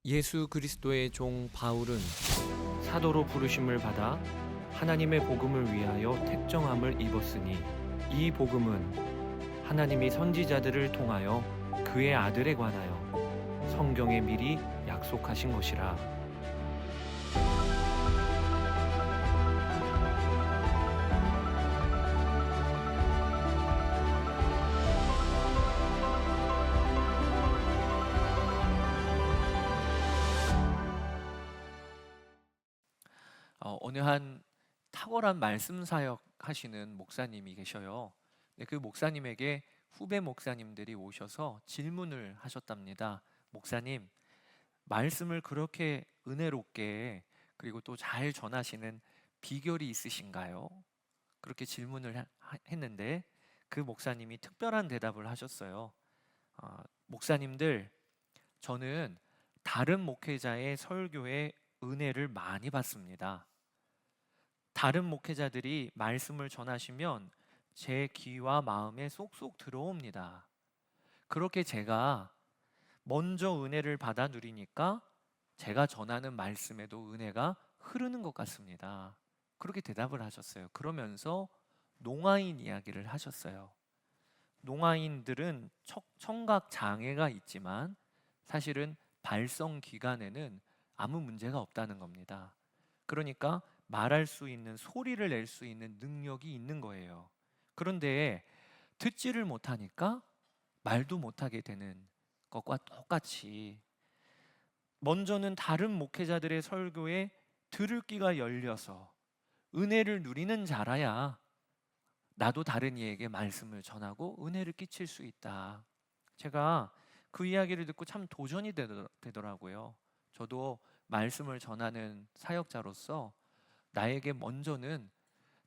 예수 그리스도의 종 바울은 사도로 부르심을 받아 하나님의 복음을 위하여 택정함을 입었으니 이 복음은 하나님이 선지자들을 통하여 그의 아들에 관하여 성경에 미리 약속하신 것이라. 어느 한 탁월한 말씀 사역 하시는 목사님이 계셔요. 그 목사님에게 후배 목사님들이 오셔서 질문을 하셨답니다. 목사님, 말씀을 그렇게 은혜롭게 그리고 또 잘 전하시는 비결이 있으신가요? 그렇게 질문을 했는데 그 목사님이 특별한 대답을 하셨어요. 목사님들, 저는 다른 목회자의 설교에 은혜를 많이 받습니다. 다른 목회자들이 말씀을 전하시면 제 귀와 마음에 쏙쏙 들어옵니다. 그렇게 제가 먼저 은혜를 받아 누리니까 제가 전하는 말씀에도 은혜가 흐르는 것 같습니다. 그렇게 대답을 하셨어요. 그러면서 농아인 이야기를 하셨어요. 농아인들은 청각 장애가 있지만 사실은 발성 기관에는 아무 문제가 없다는 겁니다. 그러니까 말할 수 있는, 소리를 낼 수 있는 능력이 있는 거예요. 그런데 듣지를 못하니까 말도 못하게 되는 것과 똑같이 먼저는 다른 목회자들의 설교에 들을 귀가 열려서 은혜를 누리는 자라야 나도 다른 이에게 말씀을 전하고 은혜를 끼칠 수 있다. 제가 그 이야기를 듣고 참 도전이 되더라고요. 저도 말씀을 전하는 사역자로서 나에게 먼저는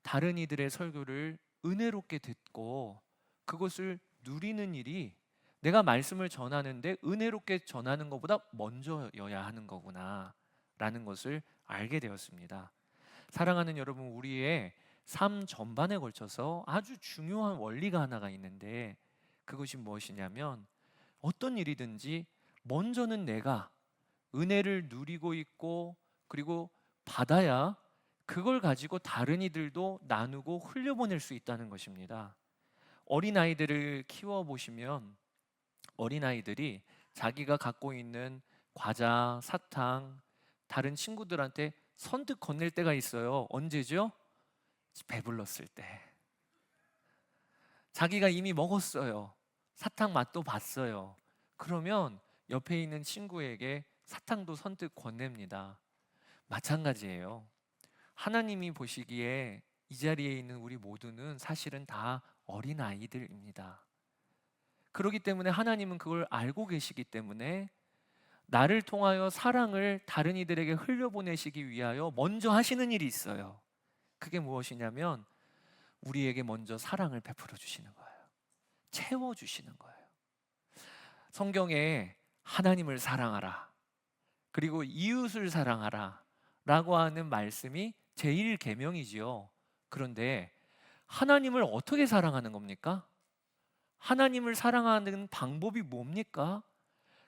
다른 이들의 설교를 은혜롭게 듣고 그것을 누리는 일이 내가 말씀을 전하는데 은혜롭게 전하는 것보다 먼저여야 하는 거구나 라는 것을 알게 되었습니다. 사랑하는 여러분, 우리의 삶 전반에 걸쳐서 아주 중요한 원리가 하나가 있는데 그것이 무엇이냐면 어떤 일이든지 먼저는 내가 은혜를 누리고 있고 그리고 받아야 그걸 가지고 다른 이들도 나누고 흘려보낼 수 있다는 것입니다. 어린아이들을 키워보시면 어린아이들이 자기가 갖고 있는 과자, 사탕, 다른 친구들한테 선뜻 건넬 때가 있어요. 언제죠? 배불렀을 때. 자기가 이미 먹었어요. 사탕 맛도 봤어요. 그러면 옆에 있는 친구에게 사탕도 선뜻 건넵니다. 마찬가지예요. 하나님이 보시기에 이 자리에 있는 우리 모두는 사실은 다 어린아이들입니다. 그렇기 때문에 하나님은 그걸 알고 계시기 때문에 나를 통하여 사랑을 다른 이들에게 흘려보내시기 위하여 먼저 하시는 일이 있어요. 그게 무엇이냐면 우리에게 먼저 사랑을 베풀어 주시는 거예요. 채워주시는 거예요. 성경에 하나님을 사랑하라, 그리고 이웃을 사랑하라 라고 하는 말씀이 제1계명이지요. 그런데 하나님을 어떻게 사랑하는 겁니까? 하나님을 사랑하는 방법이 뭡니까?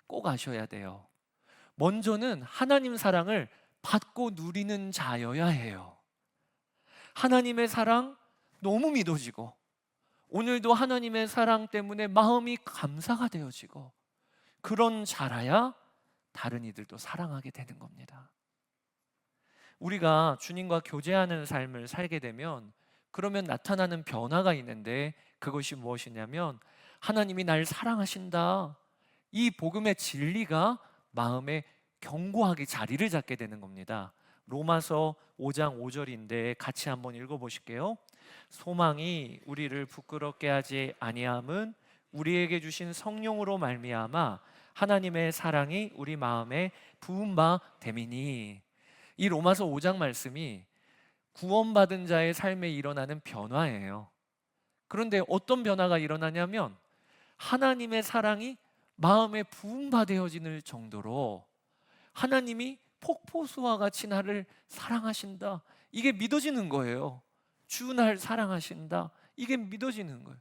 꼭 아셔야 돼요. 먼저는 하나님 사랑을 받고 누리는 자여야 해요. 하나님의 사랑 너무 믿어지고 오늘도 하나님의 사랑 때문에 마음이 감사가 되어지고 그런 자라야 다른 이들도 사랑하게 되는 겁니다. 우리가 주님과 교제하는 삶을 살게 되면 그러면 나타나는 변화가 있는데 그것이 무엇이냐면 하나님이 날 사랑하신다, 이 복음의 진리가 마음에 견고하게 자리를 잡게 되는 겁니다. 로마서 5장 5절인데 같이 한번 읽어보실게요. 소망이 우리를 부끄럽게 하지 아니함은 우리에게 주신 성령으로 말미암아 하나님의 사랑이 우리 마음에 부은 바 됨이니. 이 로마서 5장 말씀이 구원받은 자의 삶에 일어나는 변화예요. 그런데 어떤 변화가 일어나냐면 하나님의 사랑이 마음에 부은 바 되어지는 정도로 하나님이 폭포수와 같이 나를 사랑하신다, 이게 믿어지는 거예요. 주 날 사랑하신다, 이게 믿어지는 거예요.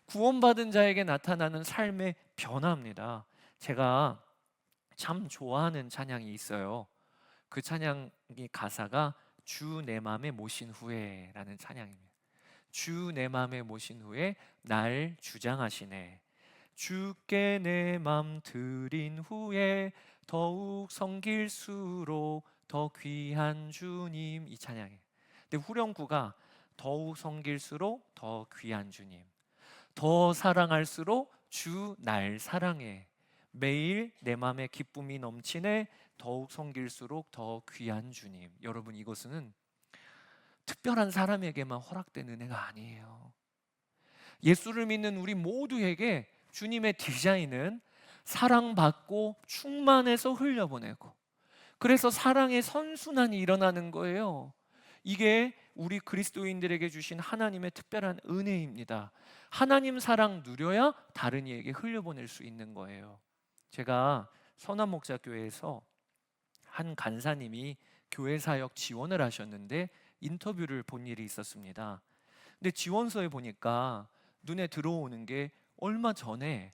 구원받은 자에게 나타나는 삶의 변화입니다. 제가 참 좋아하는 찬양이 있어요. 그 찬양의 가사가 주 내 맘에 모신 후에라는 찬양입니다. 주 내 맘에 모신 후에 날 주장하시네. 주께 내 맘 드린 후에 더욱 섬길수록 더 귀한 주님, 이 찬양이에요. 근데 후렴구가 더욱 섬길수록 더 귀한 주님, 더 사랑할수록 주 날 사랑해, 매일 내 맘에 기쁨이 넘치네, 더욱 섬길수록 더 귀한 주님. 여러분, 이것은 특별한 사람에게만 허락된 은혜가 아니에요. 예수를 믿는 우리 모두에게 주님의 디자인은 사랑받고 충만해서 흘려보내고, 그래서 사랑의 선순환이 일어나는 거예요. 이게 우리 그리스도인들에게 주신 하나님의 특별한 은혜입니다. 하나님 사랑 누려야 다른 이에게 흘려보낼 수 있는 거예요. 제가 선한목자교회에서 한 간사님이 교회 사역 지원을 하셨는데 인터뷰를 본 일이 있었습니다. 근데 지원서에 보니까 눈에 들어오는 게 얼마 전에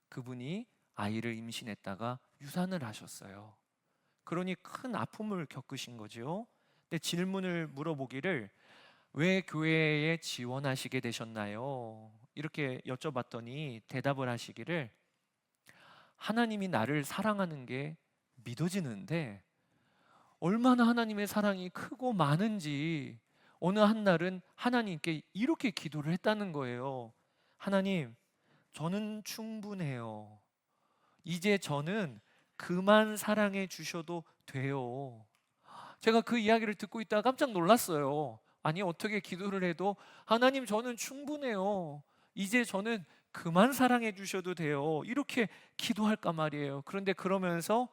그분이 아이를 임신했다가 유산을 하셨어요. 그러니 큰 아픔을 겪으신 거죠. 근데 질문을 물어보기를 왜 교회에 지원하시게 되셨나요? 이렇게 여쭤봤더니 대답을 하시기를 하나님이 나를 사랑하는 게 믿어지는데 얼마나 하나님의 사랑이 크고 많은지 어느 한날은 하나님께 이렇게 기도를 했다는 거예요. 하나님, 저는 충분해요. 이제 저는 그만 사랑해 주셔도 돼요. 제가 그 이야기를 듣고 있다가 깜짝 놀랐어요. 아니, 어떻게 기도를 해도 하나님, 저는 충분해요. 이제 저는 그만 사랑해 주셔도 돼요. 이렇게 기도할까 말이에요. 그런데 그러면서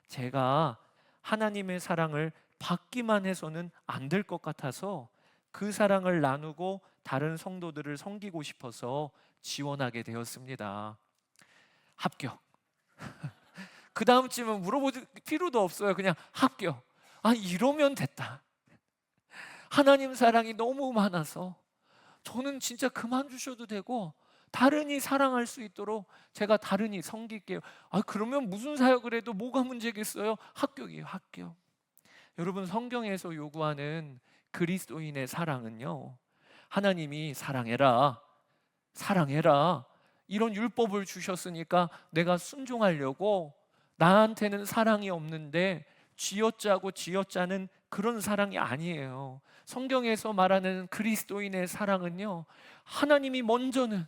제가 하나님의 사랑을 받기만 해서는 안 될 것 같아서 그 사랑을 나누고 다른 성도들을 섬기고 싶어서 지원하게 되었습니다. 합격. 그 다음쯤은 물어볼 필요도 없어요. 그냥 합격. 아, 이러면 됐다. 하나님 사랑이 너무 많아서 저는 진짜 그만 주셔도 되고 다른이 사랑할 수 있도록 제가 다른이 섬길게요. 아, 그러면 무슨 사역을 해도 뭐가 문제겠어요? 합격이에요, 합격. 여러분, 성경에서 요구하는 그리스도인의 사랑은요, 하나님이 사랑해라, 사랑해라, 이런 율법을 주셨으니까 내가 순종하려고, 나한테는 사랑이 없는데 쥐어짜고 쥐어짜는 그런 사랑이 아니에요. 성경에서 말하는 그리스도인의 사랑은요, 하나님이 먼저는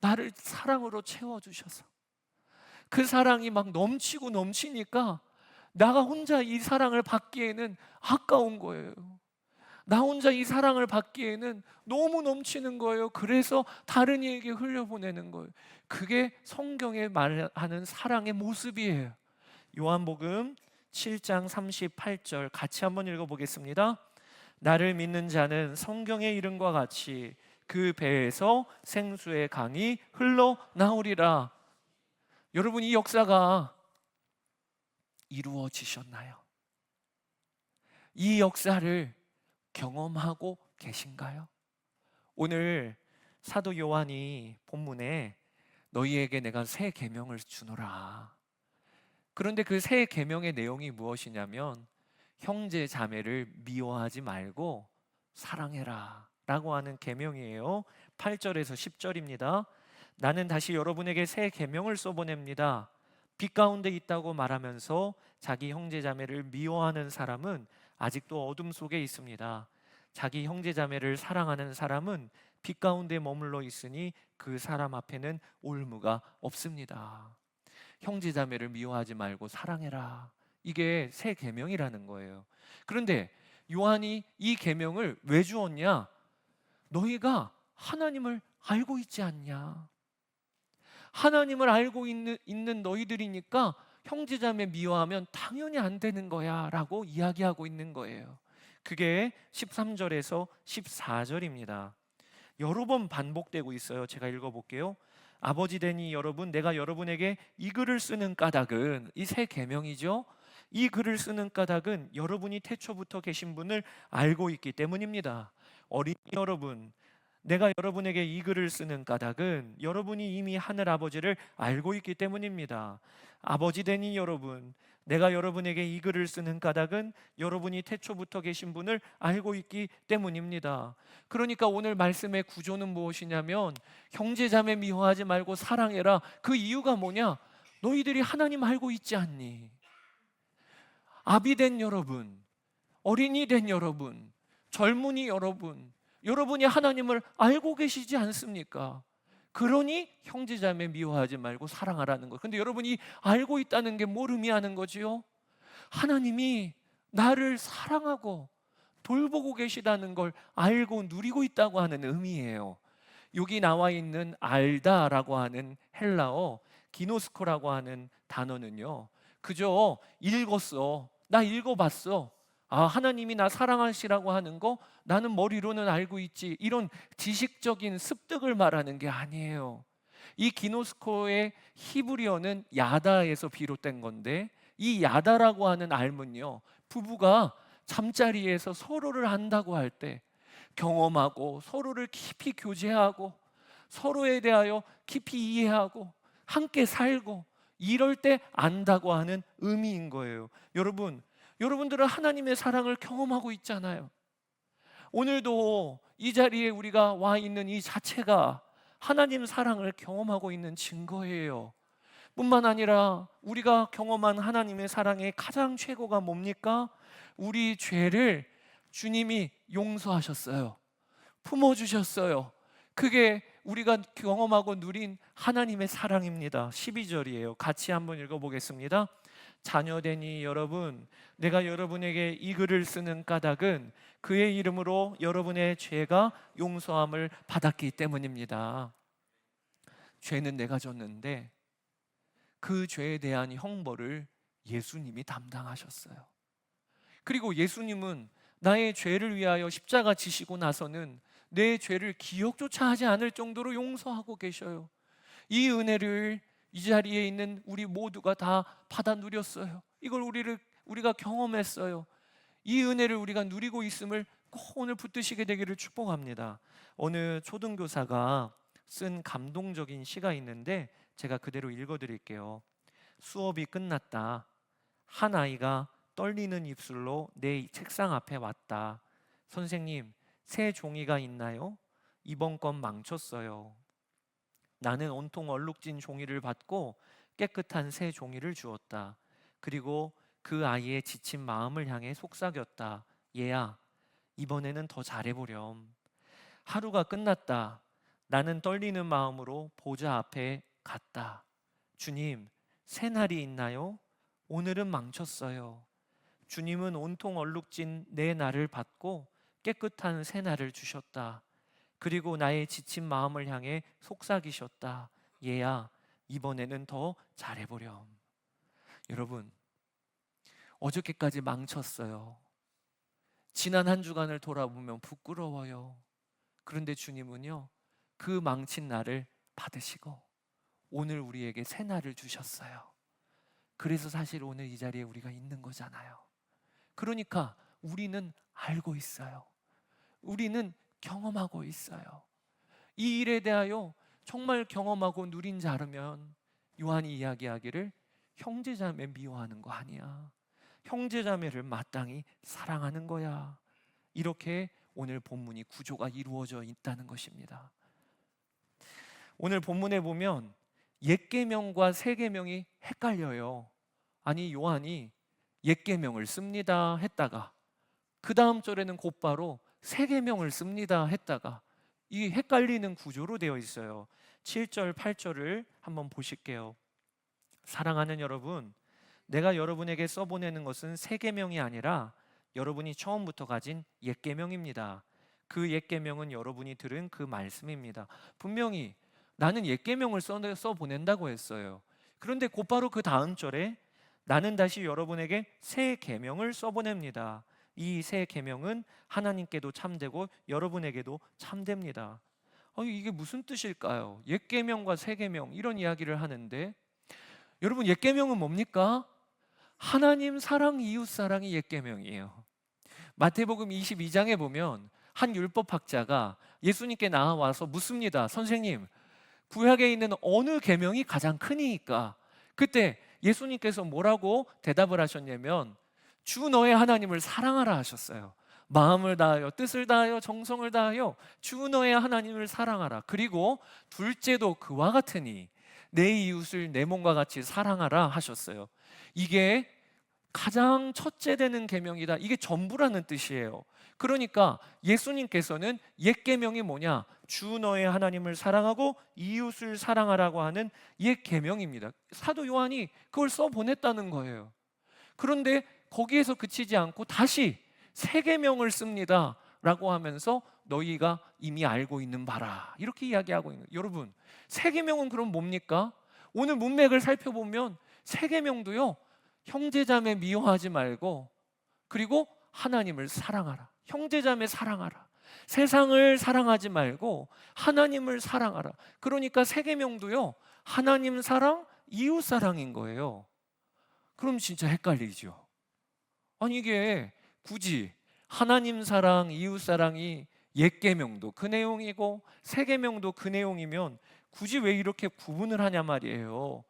나를 사랑으로 채워주셔서 그 사랑이 막 넘치고 넘치니까 나가 혼자 이 사랑을 받기에는 아까운 거예요. 나 혼자 이 사랑을 받기에는 너무 넘치는 거예요. 그래서 다른 이에게 흘려보내는 거예요. 그게 성경에 말하는 사랑의 모습이에요. 요한복음 7장 38절 같이 한번 읽어보겠습니다. 나를 믿는 자는 성경의 이름과 같이 그 배에서 생수의 강이 흘러나오리라. 여러분, 이 역사가 이루어지셨나요? 이 역사를 경험하고 계신가요? 오늘 사도 요한이 본문에 너희에게 내가 새 계명을 주노라. 그런데 그 새 계명의 내용이 무엇이냐면 형제 자매를 미워하지 말고 사랑해라 라고 하는 계명이에요. 8절에서 10절입니다. 나는 다시 여러분에게 새 계명을 써보냅니다. 빛 가운데 있다고 말하면서 자기 형제 자매를 미워하는 사람은 아직도 어둠 속에 있습니다. 자기 형제 자매를 사랑하는 사람은 빛 가운데 머물러 있으니 그 사람 앞에는 올무가 없습니다. 형제 자매를 미워하지 말고 사랑해라. 이게 새 계명이라는 거예요. 그런데 요한이 이 계명을 왜 주었냐? 너희가 하나님을 알고 있지 않냐? 하나님을 알고 있는 너희들이니까 형제자매 미워하면 당연히 안 되는 거야 라고 이야기하고 있는 거예요. 그게 13절에서 14절입니다. 여러 번 반복되고 있어요. 제가 읽어볼게요. 아버지 되니 여러분, 내가 여러분에게 이 글을 쓰는 까닭은, 이 새 계명이죠. 이 글을 쓰는 까닭은 여러분이 태초부터 계신 분을 알고 있기 때문입니다. 어린이 여러분, 내가 여러분에게 이 글을 쓰는 까닭은 여러분이 이미 하늘 아버지를 알고 있기 때문입니다. 아버지 되니 여러분, 내가 여러분에게 이 글을 쓰는 까닭은 여러분이 태초부터 계신 분을 알고 있기 때문입니다. 그러니까 오늘 말씀의 구조는 무엇이냐면 형제자매 미워하지 말고 사랑해라. 그 이유가 뭐냐? 너희들이 하나님 알고 있지 않니? 아비 된 여러분, 어린이 된 여러분, 젊은이 여러분, 여러분이 하나님을 알고 계시지 않습니까? 그러니 형제자매 미워하지 말고 사랑하라는 것. 근데 여러분이 알고 있다는 게 뭘 의미하는 거지요? 하나님이 나를 사랑하고 돌보고 계시다는 걸 알고 누리고 있다고 하는 의미예요. 여기 나와 있는 알다라고 하는 헬라어 기노스코라고 하는 단어는요, 그저 읽었어, 나 읽어봤어, 하나님이 나 사랑하시라고 하는 거 나는 머리로는 알고 있지, 이런 지식적인 습득을 말하는 게 아니에요. 이 기노스코의 히브리어는 야다에서 비롯된 건데, 이 야다라고 하는 알문요, 부부가 잠자리에서 서로를 안다고 할 때 경험하고 서로를 깊이 교제하고 서로에 대하여 깊이 이해하고 함께 살고 이럴 때 안다고 하는 의미인 거예요. 여러분들은 하나님의 사랑을 경험하고 있잖아요. 오늘도 이 자리에 우리가 와 있는 이 자체가 하나님 사랑을 경험하고 있는 증거예요. 뿐만 아니라 우리가 경험한 하나님의 사랑의 가장 최고가 뭡니까? 우리 죄를 주님이 용서하셨어요. 품어주셨어요. 그게 우리가 경험하고 누린 하나님의 사랑입니다. 12절이에요. 같이 한번 읽어보겠습니다. 자녀되니 여러분, 내가 여러분에게 이 글을 쓰는 까닭은 그의 이름으로 여러분의 죄가 용서함을 받았기 때문입니다. 죄는 내가 졌는데 그 죄에 대한 형벌을 예수님이 담당하셨어요. 그리고 예수님은 나의 죄를 위하여 십자가 지시고 나서는 내 죄를 기억조차 하지 않을 정도로 용서하고 계셔요. 이 은혜를 이 자리에 있는 우리 모두가 다 받아 누렸어요. 이걸 우리가 경험했어요. 이 은혜를 우리가 누리고 있음을 꼭 오늘 붙드시게 되기를 축복합니다. 어느 초등교사가 쓴 감동적인 시가 있는데 제가 그대로 읽어드릴게요. 수업이 끝났다. 한 아이가 떨리는 입술로 내 책상 앞에 왔다. 선생님, 새 종이가 있나요? 이번 건 망쳤어요. 나는 온통 얼룩진 종이를 받고 깨끗한 새 종이를 주었다. 그리고 그 아이의 지친 마음을 향해 속삭였다. 얘야, 이번에는 더 잘해보렴. 하루가 끝났다. 나는 떨리는 마음으로 보좌 앞에 갔다. 주님, 새 날이 있나요? 오늘은 망쳤어요. 주님은 온통 얼룩진 내 날을 받고 깨끗한 새 날을 주셨다. 그리고 나의 지친 마음을 향해 속삭이셨다. 얘야, 이번에는 더 잘해보렴. 여러분, 어저께까지 망쳤어요. 지난 한 주간을 돌아보면 부끄러워요. 그런데 주님은요, 그 망친 날을 받으시고 오늘 우리에게 새 날을 주셨어요. 그래서 사실 오늘 이 자리에 우리가 있는 거잖아요. 그러니까 우리는 알고 있어요. 우리는 경험하고 있어요. 이 일에 대하여 정말 경험하고 누린 자라면 요한이 이야기하기를 형제자매 미워하는 거 아니야. 형제자매를 마땅히 사랑하는 거야. 이렇게 오늘 본문이 구조가 이루어져 있다는 것입니다. 오늘 본문에 보면 옛 계명과 새 계명이 헷갈려요. 아니, 요한이 옛 계명을 씁니다 했다가 그 다음 절에는 곧바로 새 계명을 씁니다 했다가 이 헷갈리는 구조로 되어 있어요. 7절, 8절을 한번 보실게요. 사랑하는 여러분, 내가 여러분에게 써보내는 것은 새 계명이 아니라 여러분이 처음부터 가진 옛 계명입니다. 그 옛 계명은 여러분이 들은 그 말씀입니다. 분명히 나는 옛 계명을 써보낸다고 했어요. 그런데 곧바로 그 다음 절에 나는 다시 여러분에게 새 계명을 써보냅니다. 이 새 계명은 하나님께도 참되고 여러분에게도 참됩니다. 이게 무슨 뜻일까요? 옛 계명과 새 계명 이런 이야기를 하는데 여러분, 옛 계명은 뭡니까? 하나님 사랑, 이웃 사랑이 옛 계명이에요. 마태복음 22장에 보면 한 율법학자가 예수님께 나와서 묻습니다. 선생님, 구약에 있는 어느 계명이 가장 크니까? 그때 예수님께서 뭐라고 대답을 하셨냐면 주 너의 하나님을 사랑하라 하셨어요. 마음을 다하여 뜻을 다하여 정성을 다하여 주 너의 하나님을 사랑하라. 그리고 둘째도 그와 같으니 내 이웃을 내 몸과 같이 사랑하라 하셨어요. 이게 가장 첫째 되는 계명이다. 이게 전부라는 뜻이에요. 그러니까 예수님께서는 옛 계명이 뭐냐? 주 너의 하나님을 사랑하고 이웃을 사랑하라고 하는 옛 계명입니다. 사도 요한이 그걸 써 보냈다는 거예요. 그런데 거기에서 그치지 않고 다시 새 계명을 씁니다 라고 하면서 너희가 이미 알고 있는 바라 이렇게 이야기하고 있는 거예요. 여러분, 새 계명은 그럼 뭡니까? 오늘 문맥을 살펴보면 새 계명도요, 형제자매 미워하지 말고 그리고 하나님을 사랑하라. 형제자매 사랑하라. 세상을 사랑하지 말고 하나님을 사랑하라. 그러니까 새 계명도요, 하나님 사랑, 이웃 사랑인 거예요. 그럼 진짜 헷갈리죠. 아니 이게 굳이 하나님 사랑, 이웃 사랑이 옛 계명도 그 내용이고 새 계명도 그 내용이면 굳이 왜 이렇게 구분을 하냐 말이에요.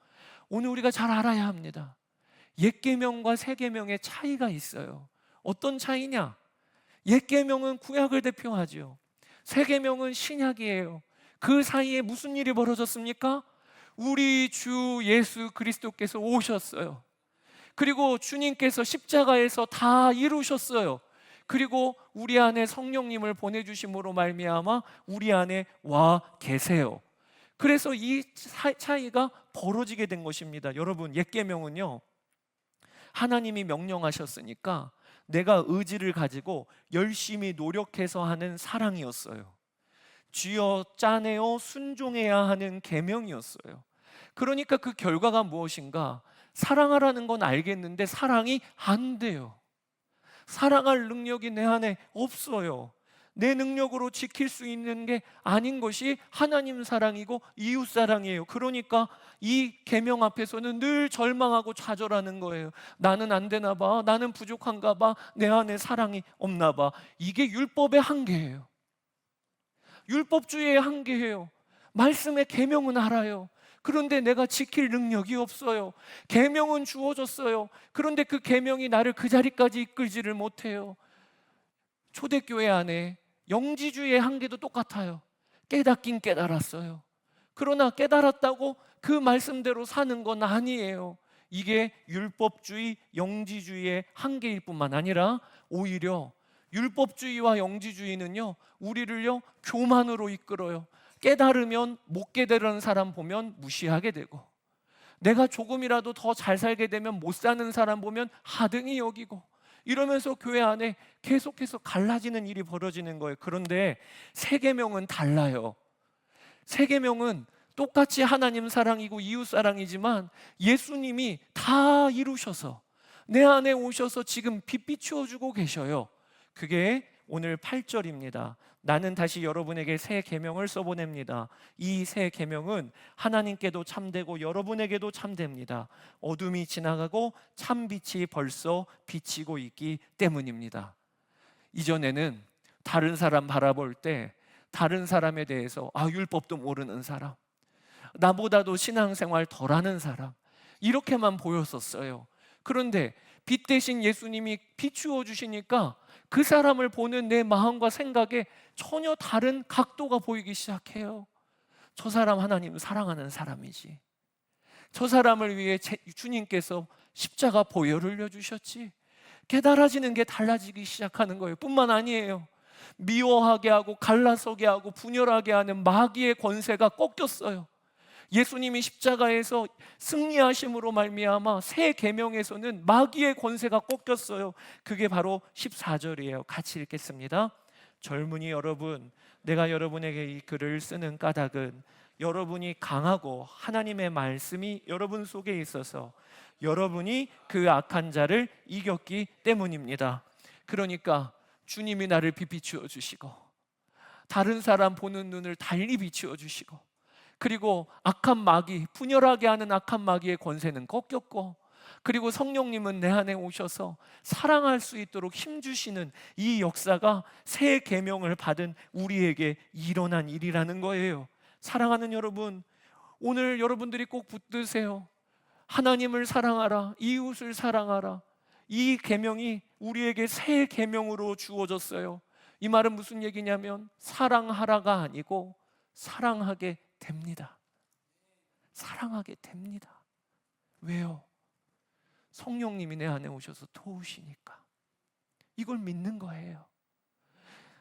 오늘 우리가 잘 알아야 합니다. 옛 계명과 새 계명의 차이가 있어요. 어떤 차이냐? 옛 계명은 구약을 대표하죠. 새 계명은 신약이에요. 그 사이에 무슨 일이 벌어졌습니까? 우리 주 예수 그리스도께서 오셨어요. 그리고 주님께서 십자가에서 다 이루셨어요. 그리고 우리 안에 성령님을 보내주심으로 말미암아 우리 안에 와 계세요. 그래서 이 차이가 벌어지게 된 것입니다. 여러분, 옛 계명은요, 하나님이 명령하셨으니까 내가 의지를 가지고 열심히 노력해서 하는 사랑이었어요. 쥐어 짜내어 순종해야 하는 계명이었어요. 그러니까 그 결과가 무엇인가? 사랑하라는 건 알겠는데 사랑이 안 돼요. 사랑할 능력이 내 안에 없어요. 내 능력으로 지킬 수 있는 게 아닌 것이 하나님 사랑이고 이웃 사랑이에요. 그러니까 이 계명 앞에서는 늘 절망하고 좌절하는 거예요. 나는 안 되나 봐. 나는 부족한가 봐. 내 안에 사랑이 없나 봐. 이게 율법의 한계예요. 율법주의의 한계예요. 말씀의 계명은 알아요. 그런데 내가 지킬 능력이 없어요. 계명은 주어졌어요. 그런데 그 계명이 나를 그 자리까지 이끌지를 못해요. 초대교회 안에 영지주의의 한계도 똑같아요. 깨닫긴 깨달았어요. 그러나 깨달았다고 그 말씀대로 사는 건 아니에요. 이게 율법주의, 영지주의의 한계일 뿐만 아니라 오히려 율법주의와 영지주의는요, 우리를요 교만으로 이끌어요. 깨달으면 못 깨달은 사람 보면 무시하게 되고, 내가 조금이라도 더 잘 살게 되면 못 사는 사람 보면 하등히 여기고, 이러면서 교회 안에 계속해서 갈라지는 일이 벌어지는 거예요. 그런데 새 계명은 달라요. 새 계명은 똑같이 하나님 사랑이고 이웃 사랑이지만 예수님이 다 이루셔서 내 안에 오셔서 지금 빛 비추어주고 계셔요. 그게 오늘 8절입니다. 나는 다시 여러분에게 새 계명을 써보냅니다. 이 새 계명은 하나님께도 참되고 여러분에게도 참됩니다. 어둠이 지나가고 참 빛이 벌써 비치고 있기 때문입니다. 이전에는 다른 사람 바라볼 때 다른 사람에 대해서 율법도 모르는 사람, 나보다도 신앙생활 덜하는 사람, 이렇게만 보였었어요. 그런데 빛 대신 예수님이 비추어 주시니까 그 사람을 보는 내 마음과 생각에 전혀 다른 각도가 보이기 시작해요. 저 사람 하나님 사랑하는 사람이지. 저 사람을 위해 주님께서 십자가 보혈을 흘려주셨지. 깨달아지는 게 달라지기 시작하는 거예요. 뿐만 아니에요. 미워하게 하고 갈라서게 하고 분열하게 하는 마귀의 권세가 꺾였어요. 예수님이 십자가에서 승리하심으로 말미암아 새 계명에서는 마귀의 권세가 꺾였어요. 그게 바로 14절이에요. 같이 읽겠습니다. 젊은이 여러분, 내가 여러분에게 이 글을 쓰는 까닭은 여러분이 강하고 하나님의 말씀이 여러분 속에 있어서 여러분이 그 악한 자를 이겼기 때문입니다. 그러니까 주님이 나를 비추어 주시고 다른 사람 보는 눈을 달리 비추어 주시고, 그리고 악한 마귀, 분열하게 하는 악한 마귀의 권세는 꺾였고 그리고 성령님은 내 안에 오셔서 사랑할 수 있도록 힘주시는 이 역사가 새 계명을 받은 우리에게 일어난 일이라는 거예요. 사랑하는 여러분, 오늘 여러분들이 꼭 붙드세요. 하나님을 사랑하라, 이웃을 사랑하라. 이 계명이 우리에게 새 계명으로 주어졌어요. 이 말은 무슨 얘기냐면 사랑하라가 아니고 사랑하게 됩니다. 사랑하게 됩니다. 왜요? 성령님이 내 안에 오셔서 도우시니까. 이걸 믿는 거예요.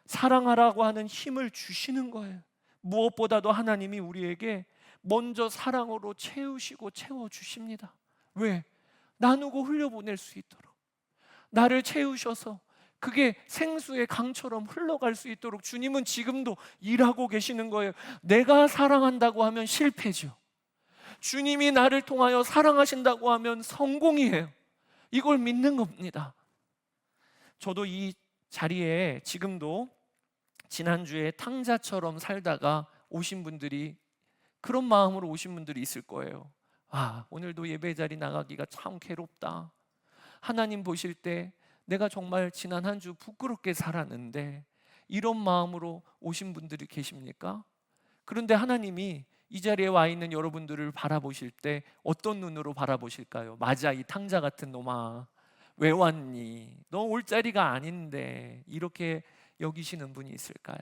사랑하라고 하는 힘을 주시는 거예요. 무엇보다도 하나님이 우리에게 먼저 사랑으로 채우시고 채워주십니다. 왜? 나누고 흘려보낼 수 있도록. 나를 채우셔서 그게 생수의 강처럼 흘러갈 수 있도록 주님은 지금도 일하고 계시는 거예요. 내가 사랑한다고 하면 실패죠. 주님이 나를 통하여 사랑하신다고 하면 성공이에요. 이걸 믿는 겁니다. 저도 이 자리에 지금도 지난주에 탕자처럼 살다가 오신 분들이, 그런 마음으로 오신 분들이 있을 거예요. 아, 오늘도 예배 자리 나가기가 참 괴롭다. 하나님 보실 때 내가 정말 지난 한 주 부끄럽게 살았는데, 이런 마음으로 오신 분들이 계십니까? 그런데 하나님이 이 자리에 와 있는 여러분들을 바라보실 때 어떤 눈으로 바라보실까요? 맞아, 이 탕자 같은 놈아, 왜 왔니? 너 올 자리가 아닌데, 이렇게 여기시는 분이 있을까요?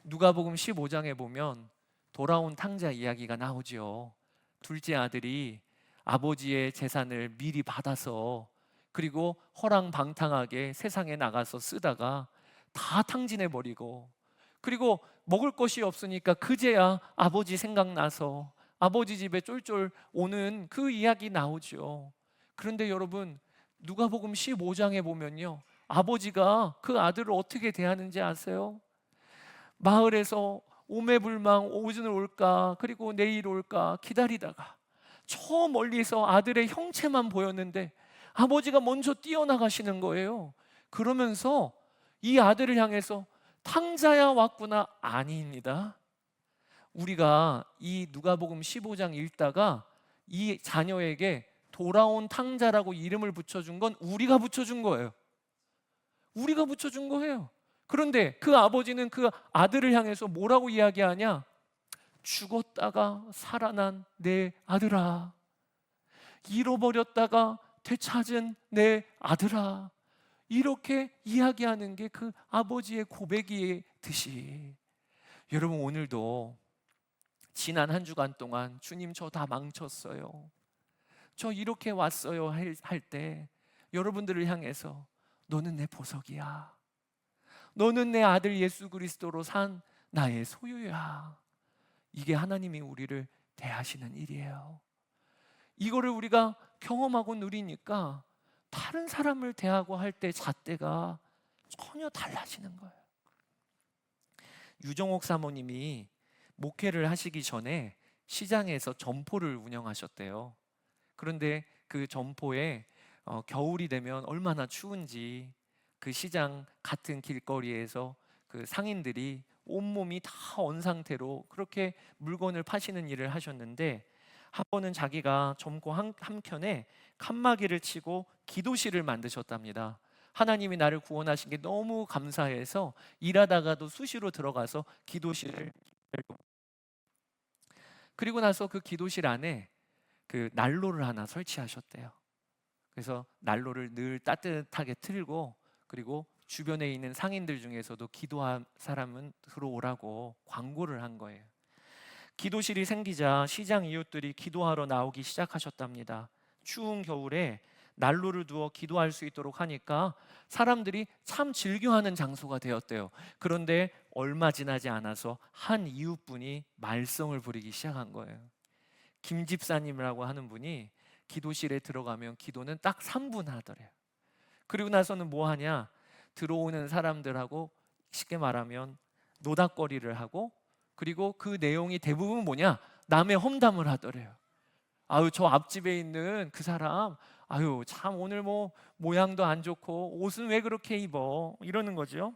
누가복음 15장에 보면 돌아온 탕자 이야기가 나오죠. 둘째 아들이 아버지의 재산을 미리 받아서, 그리고 허랑방탕하게 세상에 나가서 쓰다가 다 탕진해버리고, 그리고 먹을 것이 없으니까 그제야 아버지 생각나서 아버지 집에 쫄쫄 오는 그 이야기 나오죠. 그런데 여러분, 누가복음 15장에 보면요, 아버지가 그 아들을 어떻게 대하는지 아세요? 마을에서 오매불망 오늘 올까, 그리고 내일 올까 기다리다가 저 멀리서 아들의 형체만 보였는데 아버지가 먼저 뛰어나가시는 거예요. 그러면서 이 아들을 향해서 탕자야 왔구나. 아닙니다. 우리가 이 누가복음 15장 읽다가 이 자녀에게 돌아온 탕자라고 이름을 붙여준 건 우리가 붙여준 거예요. 우리가 붙여준 거예요. 그런데 그 아버지는 그 아들을 향해서 뭐라고 이야기하냐? 죽었다가 살아난 내 아들아, 잃어버렸다가 되찾은 내 아들아, 이렇게 이야기하는 게 그 아버지의 고백이듯이, 여러분 오늘도 지난 한 주간 동안 주님 저 다 망쳤어요, 저 이렇게 왔어요 할 때 여러분들을 향해서 너는 내 보석이야, 너는 내 아들 예수 그리스도로 산 나의 소유야, 이게 하나님이 우리를 대하시는 일이에요. 이거를 우리가 경험하고 누리니까 다른 사람을 대하고 할 때 잣대가 전혀 달라지는 거예요. 유정옥 사모님이 목회를 하시기 전에 시장에서 점포를 운영하셨대요. 그런데 그 점포에 겨울이 되면 얼마나 추운지 그 시장 같은 길거리에서 그 상인들이 온몸이 다 언 상태로 그렇게 물건을 파시는 일을 하셨는데, 한 번은 자기가 점포 한켠에 칸막이를 치고 기도실을 만드셨답니다. 하나님이 나를 구원하신 게 너무 감사해서 일하다가도 수시로 들어가서 기도실을, 그리고 나서 그 기도실 안에 그 난로를 하나 설치하셨대요. 그래서 난로를 늘 따뜻하게 틀고, 그리고 주변에 있는 상인들 중에서도 기도할 사람은 들어오라고 광고를 한 거예요. 기도실이 생기자 시장 이웃들이 기도하러 나오기 시작하셨답니다. 추운 겨울에 난로를 두어 기도할 수 있도록 하니까 사람들이 참 즐겨하는 장소가 되었대요. 그런데 얼마 지나지 않아서 한 이웃분이 말썽을 부리기 시작한 거예요. 김 집사님이라고 하는 분이 기도실에 들어가면 기도는 딱 3분 하더래요. 그리고 나서는 뭐 하냐? 들어오는 사람들하고 쉽게 말하면 노닥거리를 하고, 그리고 그 내용이 대부분 뭐냐? 남의 험담을 하더래요. 아유, 저 앞집에 있는 그 사람, 아유 참 오늘 뭐 모양도 안 좋고 옷은 왜 그렇게 입어? 이러는 거죠.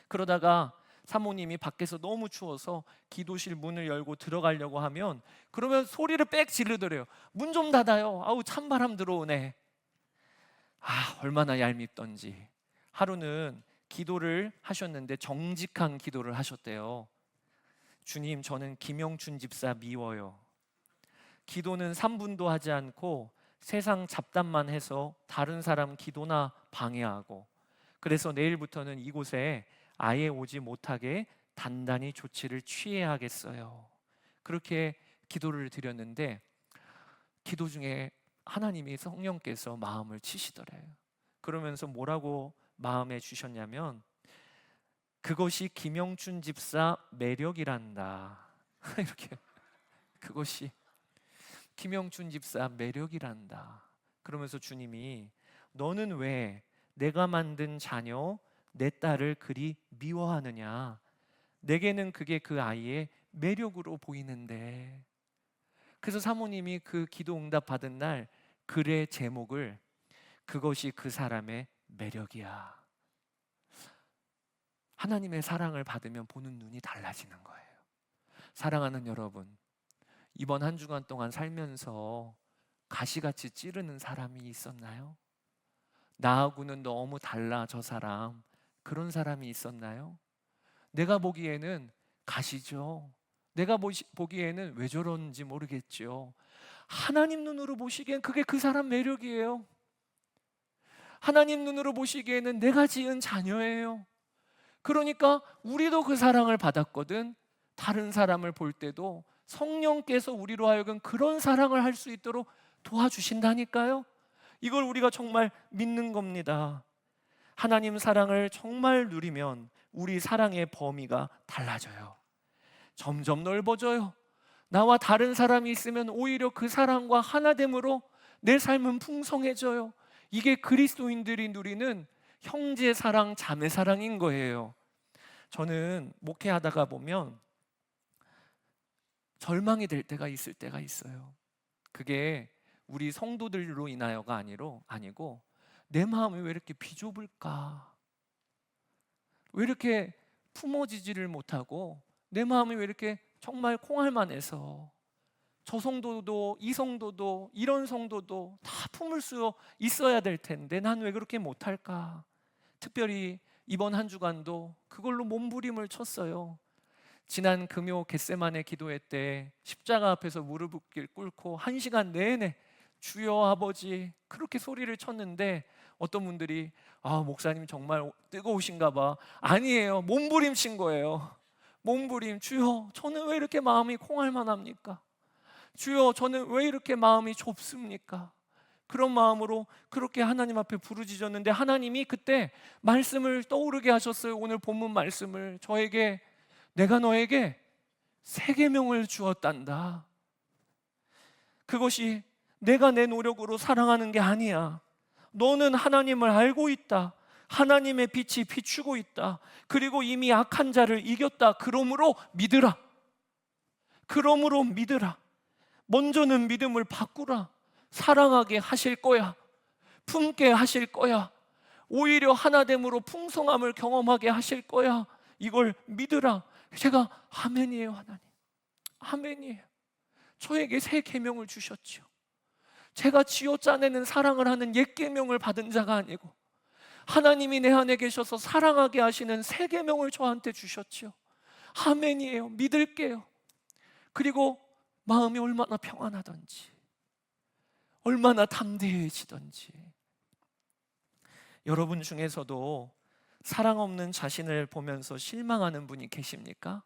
그러다가 사모님이 밖에서 너무 추워서 기도실 문을 열고 들어가려고 하면 그러면 소리를 빽 지르더래요. 문 좀 닫아요. 아우 찬바람 들어오네. 얼마나 얄밉던지. 하루는 기도를 하셨는데 정직한 기도를 하셨대요. 주님, 저는 김영춘 집사 미워요. 기도는 3분도 하지 않고 세상 잡담만 해서 다른 사람 기도나 방해하고, 그래서 내일부터는 이곳에 아예 오지 못하게 단단히 조치를 취해야겠어요. 그렇게 기도를 드렸는데 기도 중에 하나님이 성령께서 마음을 치시더래요. 그러면서 뭐라고 마음에 주셨냐면 그것이 김영춘 집사 매력이란다. 이렇게 그것이 김영춘 집사 매력이란다. 그러면서 주님이 너는 왜 내가 만든 자녀 내 딸을 그리 미워하느냐? 내게는 그게 그 아이의 매력으로 보이는데. 그래서 사모님이 그 기도 응답 받은 날 글의 제목을 그것이 그 사람의 매력이야. 하나님의 사랑을 받으면 보는 눈이 달라지는 거예요. 사랑하는 여러분, 이번 한 주간 동안 살면서 가시같이 찌르는 사람이 있었나요? 나하고는 너무 달라 저 사람, 그런 사람이 있었나요? 내가 보기에는 가시죠. 내가 보기에는 왜 저런지 모르겠죠. 하나님 눈으로 보시기엔 그게 그 사람 매력이에요. 하나님 눈으로 보시기에는 내가 지은 자녀예요. 그러니까 우리도 그 사랑을 받았거든. 다른 사람을 볼 때도 성령께서 우리로 하여금 그런 사랑을 할 수 있도록 도와주신다니까요. 이걸 우리가 정말 믿는 겁니다. 하나님 사랑을 정말 누리면 우리 사랑의 범위가 달라져요. 점점 넓어져요. 나와 다른 사람이 있으면 오히려 그 사랑과 하나됨으로 내 삶은 풍성해져요. 이게 그리스도인들이 누리는 형제 사랑, 자매 사랑인 거예요. 저는 목회하다가 보면 절망이 될 때가 있을 때가 있어요. 그게 우리 성도들로 인하여가 아니고 내 마음이 왜 이렇게 비좁을까? 왜 이렇게 품어지지를 못하고 내 마음이 왜 이렇게 정말 콩알만해서 저 성도도 이 성도도 이런 성도도 다 품을 수 있어야 될 텐데 난 왜 그렇게 못할까? 특별히 이번 한 주간도 그걸로 몸부림을 쳤어요. 지난 금요 겟세마네 기도회 때 십자가 앞에서 무릎을 꿇고 1시간 내내 주여 아버지 그렇게 소리를 쳤는데 어떤 분들이 목사님 정말 뜨거우신가 봐. 아니에요. 몸부림 친 거예요. 몸부림. 주여 저는 왜 이렇게 마음이 콩알만합니까? 주여 저는 왜 이렇게 마음이 좁습니까? 그런 마음으로 그렇게 하나님 앞에 부르짖었는데 하나님이 그때 말씀을 떠오르게 하셨어요. 오늘 본문 말씀을 저에게 내가 너에게 새 계명을 주었단다. 그것이 내가 내 노력으로 사랑하는 게 아니야. 너는 하나님을 알고 있다. 하나님의 빛이 비추고 있다. 그리고 이미 악한 자를 이겼다. 그러므로 믿으라. 그러므로 믿으라. 먼저는 믿음을 바꾸라. 사랑하게 하실 거야. 품게 하실 거야. 오히려 하나됨으로 풍성함을 경험하게 하실 거야. 이걸 믿으라. 제가 아멘이에요. 하나님 아멘이에요. 저에게 새 계명을 주셨죠. 제가 쥐어짜내는 사랑을 하는 옛 계명을 받은 자가 아니고 하나님이 내 안에 계셔서 사랑하게 하시는 새 계명을 저한테 주셨죠. 아멘이에요. 믿을게요. 그리고 마음이 얼마나 평안하던지 얼마나 담대해지던지. 여러분 중에서도 사랑 없는 자신을 보면서 실망하는 분이 계십니까?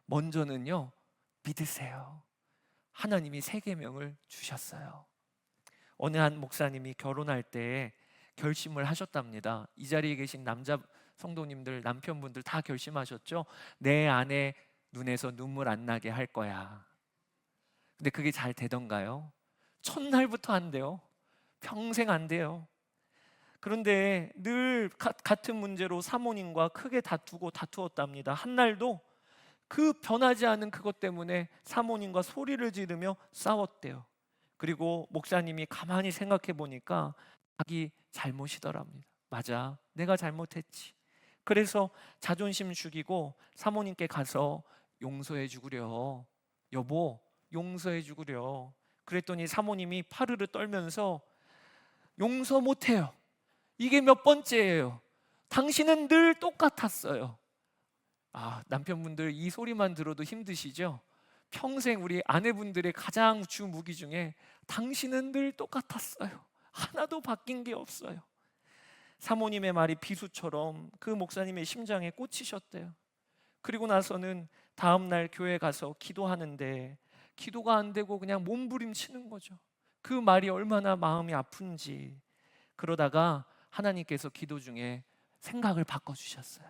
먼저는요 믿으세요. 하나님이 새 계명을 주셨어요. 어느 한 목사님이 결혼할 때 결심을 하셨답니다. 이 자리에 계신 남자 성도님들, 남편분들 다 결심하셨죠? 내 아내 눈에서 눈물 안 나게 할 거야. 근데 그게 잘 되던가요? 첫날부터 안 돼요. 평생 안 돼요. 그런데 늘 같은 문제로 사모님과 크게 다투었답니다. 한 날도 그 변하지 않은 그것 때문에 사모님과 소리를 지르며 싸웠대요. 그리고 목사님이 가만히 생각해 보니까 자기 잘못이더랍니다. 맞아, 내가 잘못했지. 그래서 자존심 죽이고 사모님께 가서 용서해 주구려. 여보, 용서해 주구려. 그랬더니 사모님이 파르르 떨면서 용서 못해요. 이게 몇 번째예요. 당신은 늘 똑같았어요. 남편분들 이 소리만 들어도 힘드시죠? 평생 우리 아내분들의 가장 주 무기 중에 당신은 늘 똑같았어요. 하나도 바뀐 게 없어요. 사모님의 말이 비수처럼 그 목사님의 심장에 꽂히셨대요. 그리고 나서는 다음날 교회 가서 기도하는데 기도가 안 되고 그냥 몸부림치는 거죠. 그 말이 얼마나 마음이 아픈지. 그러다가 하나님께서 기도 중에 생각을 바꿔주셨어요.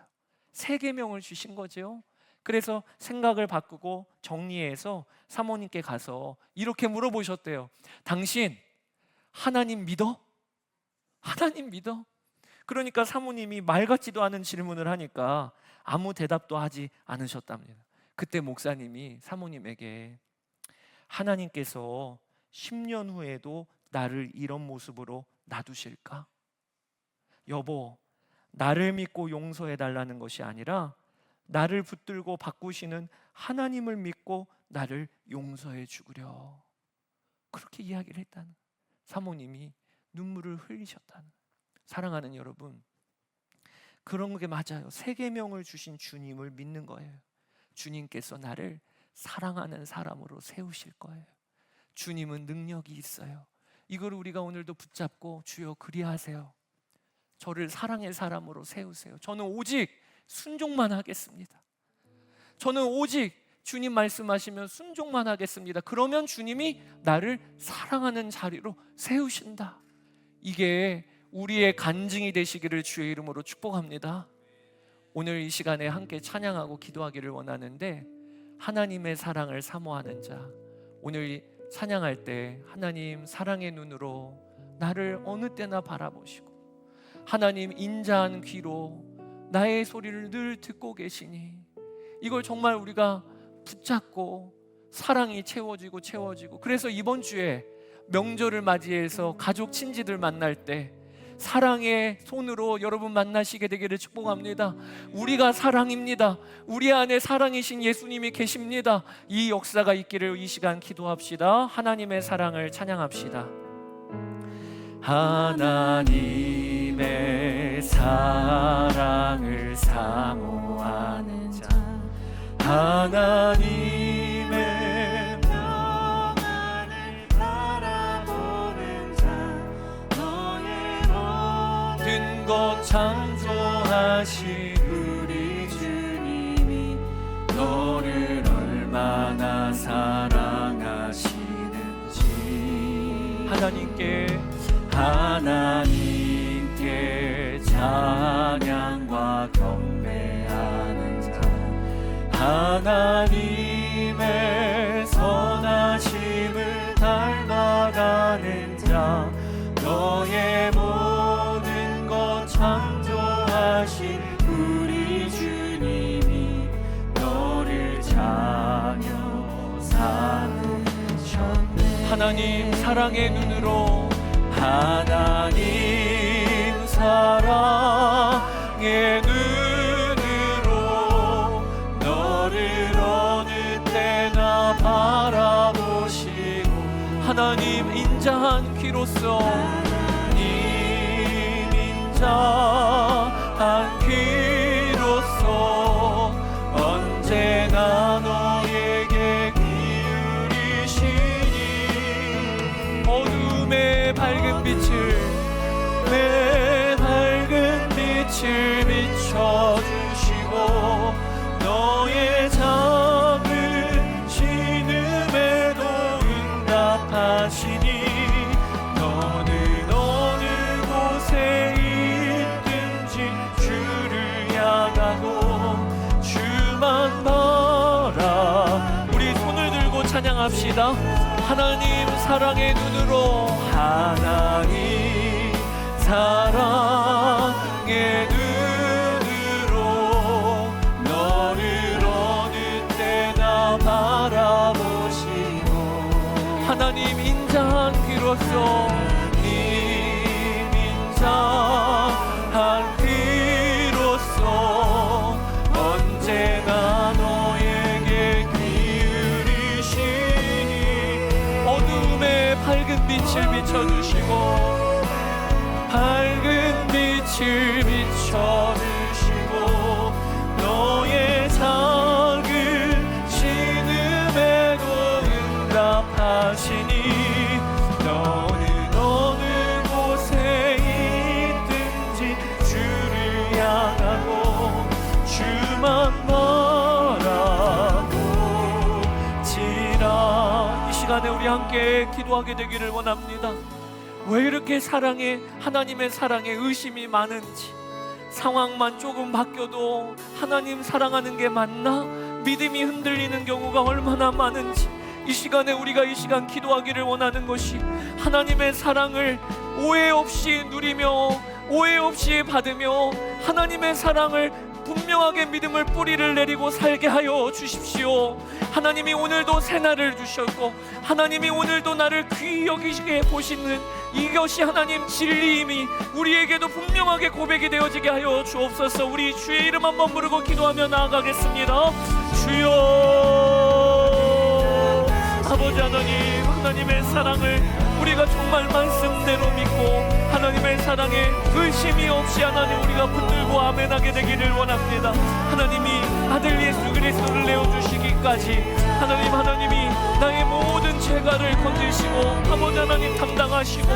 세 계명을 주신 거죠. 그래서 생각을 바꾸고 정리해서 사모님께 가서 이렇게 물어보셨대요. 당신 하나님 믿어? 하나님 믿어? 그러니까 사모님이 말 같지도 않은 질문을 하니까 아무 대답도 하지 않으셨답니다. 그때 목사님이 사모님에게 하나님께서 10년 후에도 나를 이런 모습으로 놔두실까? 여보, 나를 믿고 용서해 달라는 것이 아니라 나를 붙들고 바꾸시는 하나님을 믿고 나를 용서해 주구려. 그렇게 이야기를 했다는, 사모님이 눈물을 흘리셨다는. 사랑하는 여러분, 그런 게 맞아요. 세 계명을 주신 주님을 믿는 거예요. 주님께서 나를 사랑하는 사람으로 세우실 거예요. 주님은 능력이 있어요. 이걸 우리가 오늘도 붙잡고 주여 그리하세요. 저를 사랑의 사람으로 세우세요. 저는 오직 순종만 하겠습니다. 저는 오직 주님 말씀하시면 순종만 하겠습니다. 그러면 주님이 나를 사랑하는 자리로 세우신다. 이게 우리의 간증이 되시기를 주의 이름으로 축복합니다. 오늘 이 시간에 함께 찬양하고 기도하기를 원하는데, 하나님의 사랑을 사모하는 자, 오늘 찬양할 때 하나님 사랑의 눈으로 나를 어느 때나 바라보시고 하나님 인자한 귀로 나의 소리를 늘 듣고 계시니, 이걸 정말 우리가 붙잡고 사랑이 채워지고 그래서 이번 주에 명절을 맞이해서 가족 친지들 만날 때 사랑의 손으로 여러분 만나시게 되기를 축복합니다. 우리가 사랑입니다. 우리 안에 사랑이신 예수님이 계십니다. 이 역사가 있기를 이 시간 기도합시다. 하나님의 사랑을 찬양합시다. 하나님의 사랑을 사모하는 자, 하나님의 평안을 바라보는 자, 너의 모든 것 창조하신 우리 주님이 너를 얼마나 사랑하시는지, 하나님께 찬양과 경배하는 자, 하나님의 선하심을 닮아가는 자, 너의 모든 것 창조하신 우리 주님이 너를 자녀 삼으셨네. 하나님 사랑의 눈으로, 하나님 사랑의 눈으로 너를 어느 때나 바라보시고, 하나님 인자한 귀로서, 하나님 인자한 귀로서 언제나 너에게 기울이시니, 어둠의 밝은 빛을 비춰주시고 너의 작은 신음에도 응답하시니, 너는 어느 곳에 있든지 주를 향하고 주만 바라. 우리 손을 들고 찬양합시다. 하나님 사랑의 눈으로, 하나님 사랑의 눈으로 너를 어느 때나 바라보시고, 하나님 인자한 귀로서, 인자한 귀로서 비춰주시고 밝은 빛을 비춰주시고 너의 작은 신음에도 응답하시니 너는 어느 곳에 있든지 주를 향하고 주만 바라보지라. 이 시간에 우리 함께 기도하게 되기를 원합니다. 왜 이렇게 사랑에, 하나님의 사랑에 의심이 많은지, 상황만 조금 바뀌어도 하나님 사랑하는 게 맞나? 믿음이 흔들리는 경우가 얼마나 많은지, 이 시간에 우리가 이 시간 기도하기를 원하는 것이 하나님의 사랑을 오해 없이 누리며 오해 없이 받으며 하나님의 사랑을 분명하게 믿음을 뿌리를 내리고 살게 하여 주십시오. 하나님이 오늘도 새날을 주셨고 하나님이 오늘도 나를 귀히 여기시게 보시는 이것이 하나님 진리임이 우리에게도 분명하게 고백이 되어지게 하여 주옵소서. 우리 주의 이름 한번 부르고 기도하며 나아가겠습니다. 주여, 아버지 하나님, 하나님의 사랑을 우리가 정말 말씀대로 믿고 하나님의 사랑에 의심이 없이 하나님 우리가 붙들고 아멘하게 되기를 원합니다. 하나님이 아들 예수 그리스도를 내어주시기까지 하나님이 나의 모든 죄가를 건지시고 아버지 하나님 담당하시고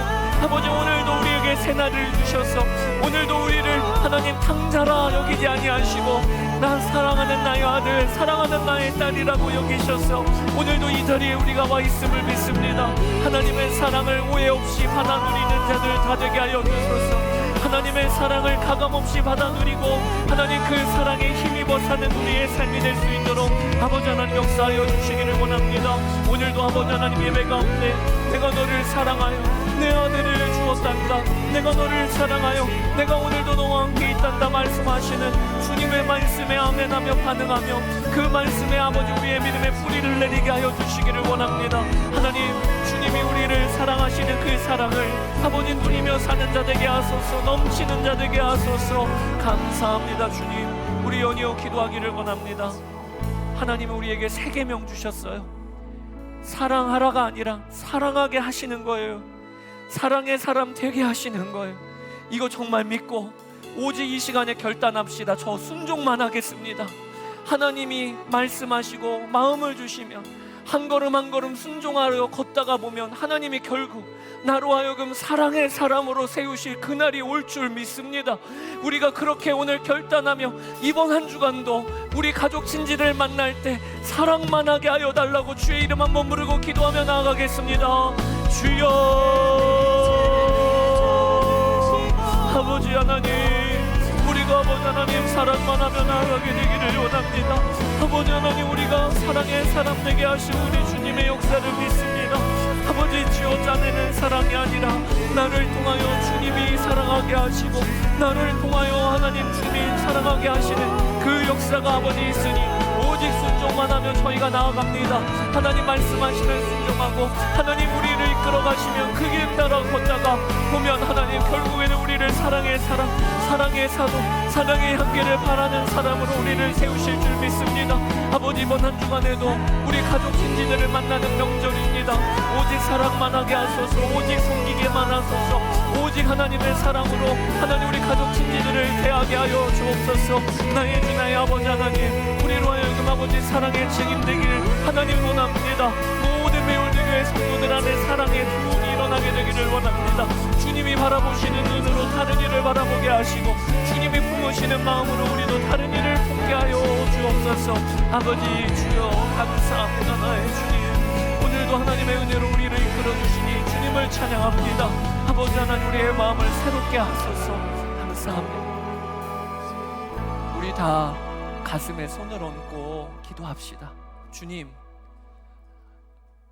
아버지 오늘도 우리에게 새날을 주셔서 오늘도 우리를 하나님 탕자라 여기지 아니하시고 나 사랑하는 나의 아들 사랑하는 나의 딸이라고 여기셔서 오늘도 이 자리에 우리가 와 있음을 믿습니다. 하나님의 사랑을 오해 없이 받아 누리는 자들 다 되게 하여 주소서. 하나님의 사랑을 가감없이 받아 누리고 하나님 그 사랑에 힘입어 사는 우리의 삶이 될 수 있도록 아버지 하나님 역사하여 주시기를 원합니다. 오늘도 아버지 하나님 예배 가운데 내가 너를 사랑하여 내 아들을 주었단다, 내가 너를 사랑하여 내가 오늘도 너와 함께 있단다 말씀하시는 주님의 말씀에 아멘하며 반응하며 그 말씀에 아버지 우리의 믿음의 뿌리를 내리게 하여 주시기를 원합니다. 하나님 주님이 우리를 사랑하시는 그 사랑을 아버지 누리며 사는 자 되게 하소서. 넘치는 자 되게 하소서. 감사합니다. 주님 우리 연이어 기도하기를 원합니다. 하나님은 우리에게 세 계명 주셨어요. 사랑하라가 아니라 사랑하게 하시는 거예요. 사랑의 사람 되게 하시는 거예요. 이거 정말 믿고 오직 이 시간에 결단합시다. 저 순종만 하겠습니다. 하나님이 말씀하시고 마음을 주시면 한 걸음 한 걸음 순종하려 걷다가 보면 하나님이 결국 나로 하여금 사랑의 사람으로 세우실 그날이 올 줄 믿습니다. 우리가 그렇게 오늘 결단하며 이번 한 주간도 우리 가족 친지를 만날 때 사랑만 하게 하여 달라고 주의 이름 한번 부르고 기도하며 나아가겠습니다. 주여, 아버지 하나님, 우리가 아버지 하나님 사랑만 하며 나아가게 되기를 원합니다. 아버지 하나님 우리가 사랑의 사람 되게 하신 우리 주님의 역사를 믿습니다. 아버지 지어 짜내는 사랑이 아니라 나를 통하여 주님이 사랑하게 하시고 나를 통하여 하나님 주님이 사랑하게 하시는 그 역사가 아버지 있으니 오직 순종만 하며 저희가 나아갑니다. 하나님 말씀하시면 순종하고 하나님 우리를 이끌어가시면 그 길 따라 걷다가 보면 하나님 결국에는 우리를 사랑의 사람, 사랑의 사도, 사랑의 향기를 바라는 사람으로 우리를 세우실 줄 믿습니다. 아버지 이번 한 주간에도 우리 가족 친지들을 만나는 명절입니다. 오직 사랑만 하게 하소서. 오직 섬기게만 하소서. 오직 하나님의 사랑으로 하나님 우리 가족 친지들을 대하게 하여 주옵소서. 나의 주 나의 아버지 하나님 우리로 하여금 아버지 사랑의 증인 되기를 하나님 원합니다. 모든 매울교회 성도들 안에 사랑의 기운이 일어나게 되기를 원합니다. 주님이 바라보시는 눈으로 다른 이를 바라보게 하시고 주님이 품으시는 마음으로 우리도 다른 이를 품게 하여 주옵소서. 아버지 주여 감사합니다. 나의 주님 오늘도 하나님의 은혜로 우리를 이끌어주시니 주님을 찬양합니다. 아버지 하나님 우리의 마음을 새롭게 하소서. 감사합니다. 우리 다 가슴에 손을 얹고 기도합시다. 주님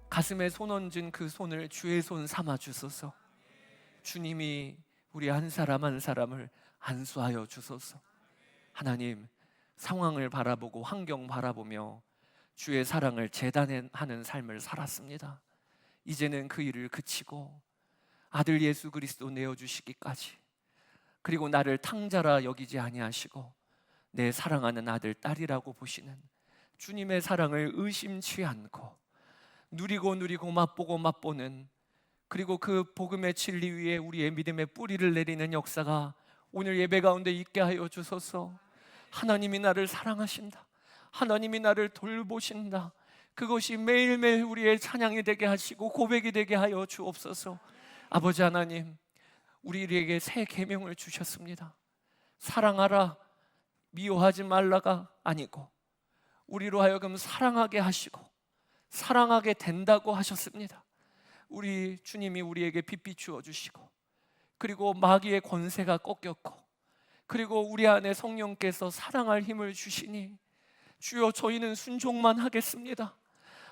가슴에 손 얹은 그 손을 주의 손 삼아 주소서. 주님이 우리 한 사람 한 사람을 안수하여 주소서. 하나님 상황을 바라보고 환경 바라보며 주의 사랑을 재단하는 삶을 살았습니다. 이제는 그 일을 그치고 아들 예수 그리스도 내어주시기까지 그리고 나를 탕자라 여기지 아니하시고 내 사랑하는 아들 딸이라고 보시는 주님의 사랑을 의심치 않고 누리고 맛보고 맛보는 그리고 그 복음의 진리 위에 우리의 믿음의 뿌리를 내리는 역사가 오늘 예배 가운데 있게 하여 주소서. 하나님이 나를 사랑하신다, 하나님이 나를 돌보신다, 그것이 매일매일 우리의 찬양이 되게 하시고 고백이 되게 하여 주옵소서. 아버지 하나님, 우리에게 새 계명을 주셨습니다. 사랑하라, 미워하지 말라가 아니고 우리로 하여금 사랑하게 하시고 사랑하게 된다고 하셨습니다. 우리 주님이 우리에게 빛 비추어 주시고, 그리고 마귀의 권세가 꺾였고, 그리고 우리 안에 성령께서 사랑할 힘을 주시니 주여, 저희는 순종만 하겠습니다.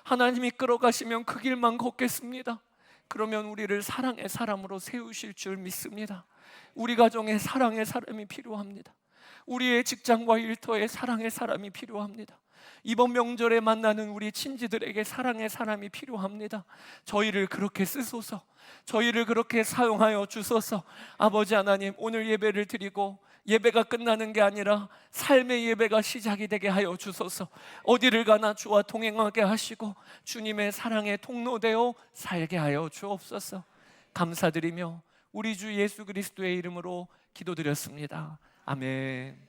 하나님이 끌어가시면 그 길만 걷겠습니다. 그러면 우리를 사랑의 사람으로 세우실 줄 믿습니다. 우리 가정에 사랑의 사람이 필요합니다. 우리의 직장과 일터에 사랑의 사람이 필요합니다. 이번 명절에 만나는 우리 친지들에게 사랑의 사람이 필요합니다. 저희를 그렇게 쓰소서, 저희를 그렇게 사용하여 주소서. 아버지 하나님, 오늘 예배를 드리고 예배가 끝나는 게 아니라 삶의 예배가 시작이 되게 하여 주소서. 어디를 가나 주와 동행하게 하시고 주님의 사랑의 통로되어 살게 하여 주옵소서. 감사드리며 우리 주 예수 그리스도의 이름으로 기도드렸습니다. 아멘.